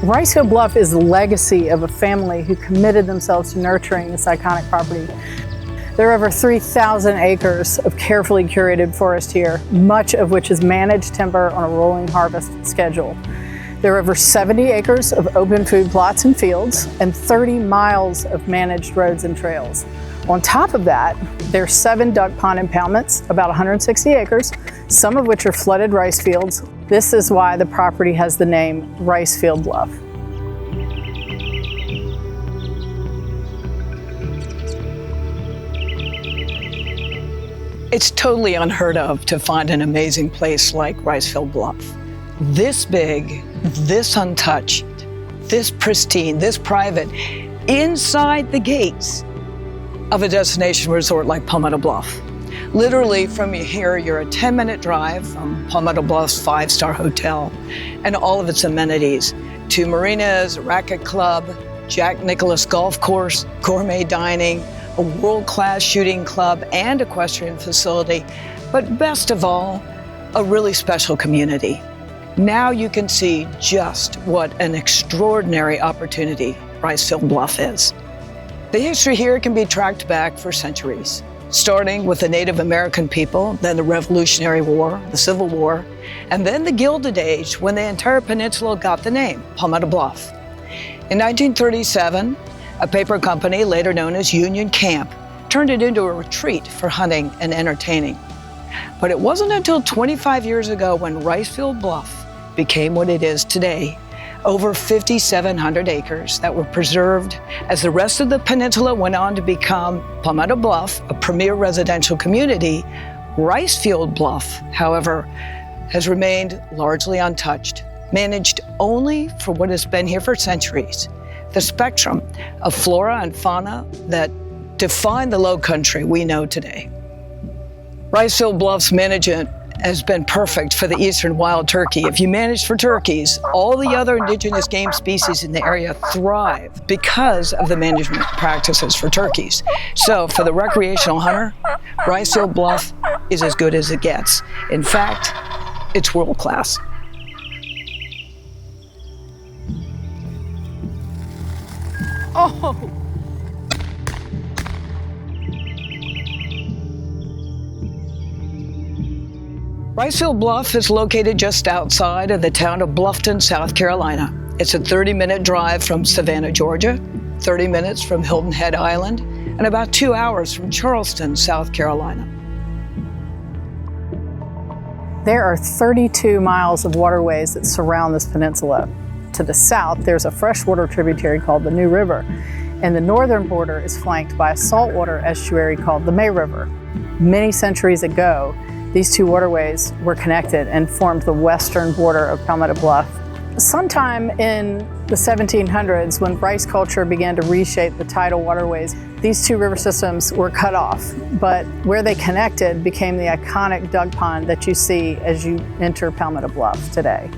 Ricefield Bluff is the legacy of a family who committed themselves to nurturing this iconic property. There are over 3,000 acres of carefully curated forest here, much of which is managed timber on a rolling harvest schedule. There are over 70 acres of open food plots and fields and 30 miles of managed roads and trails. On top of that, there are 7 duck pond impoundments, about 160 acres, some of which are flooded rice fields. This is why the property has the name Ricefield Bluff. It's totally unheard of to find an amazing place like Ricefield Bluff. This big, this untouched, this pristine, this private, inside the gates of a destination resort like Palmetto Bluff. Literally from here, you're a 10-minute drive from Palmetto Bluff's 5-star hotel and all of its amenities to marinas, a racket club, Jack Nicklaus golf course, gourmet dining, a world-class shooting club and equestrian facility, but best of all, a really special community. Now you can see just what an extraordinary opportunity Ricefield Bluff is. The history here can be tracked back for centuries, starting with the Native American people, then the Revolutionary War, the Civil War, and then the Gilded Age when the entire peninsula got the name Palmetto Bluff. In 1937, a paper company, later known as Union Camp, turned it into a retreat for hunting and entertaining. But it wasn't until 25 years ago when Ricefield Bluff became what it is today, over 5,700 acres that were preserved as the rest of the peninsula went on to become Palmetto Bluff, a premier residential community. Ricefield Bluff, however, has remained largely untouched, managed only for what has been here for centuries, the spectrum of flora and fauna that define the low country we know today. Ricefield Bluff's management has been perfect for the eastern wild turkey. If you manage for turkeys, all the other indigenous game species in the area thrive because of the management practices for turkeys. So for the recreational hunter, Ricefield Bluff is as good as it gets. In fact, it's world class. Oh! Ricefield Bluff is located just outside of the town of Bluffton, South Carolina. It's a 30-minute drive from Savannah, Georgia, 30 minutes from Hilton Head Island, and about 2 hours from Charleston, South Carolina. There are 32 miles of waterways that surround this peninsula. To the south, there's a freshwater tributary called the New River, and the northern border is flanked by a saltwater estuary called the May River. Many centuries ago, these two waterways were connected and formed the western border of Palmetto Bluff. Sometime in the 1700s, when rice culture began to reshape the tidal waterways, these two river systems were cut off, but where they connected became the iconic duck pond that you see as you enter Palmetto Bluff today.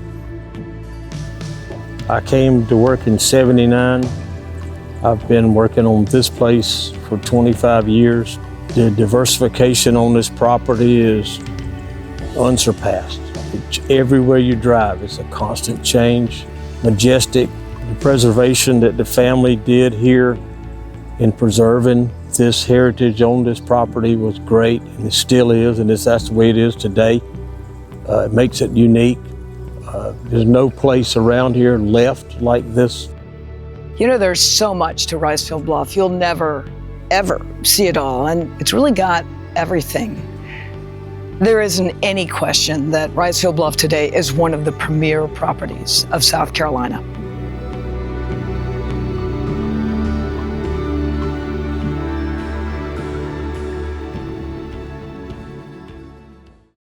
I came to work in '79. I've been working on this place for 25 years. The diversification on this property is unsurpassed. Everywhere you drive, it's a constant change, majestic. The preservation that the family did here in preserving this heritage on this property was great, and it still is, and that's the way it is today. It makes it unique. There's no place around here left like this. You know, there's so much to Ricefield Bluff. You'll never, ever see it all, and it's really got everything. There isn't any question that Ricefield Bluff today is one of the premier properties of South Carolina.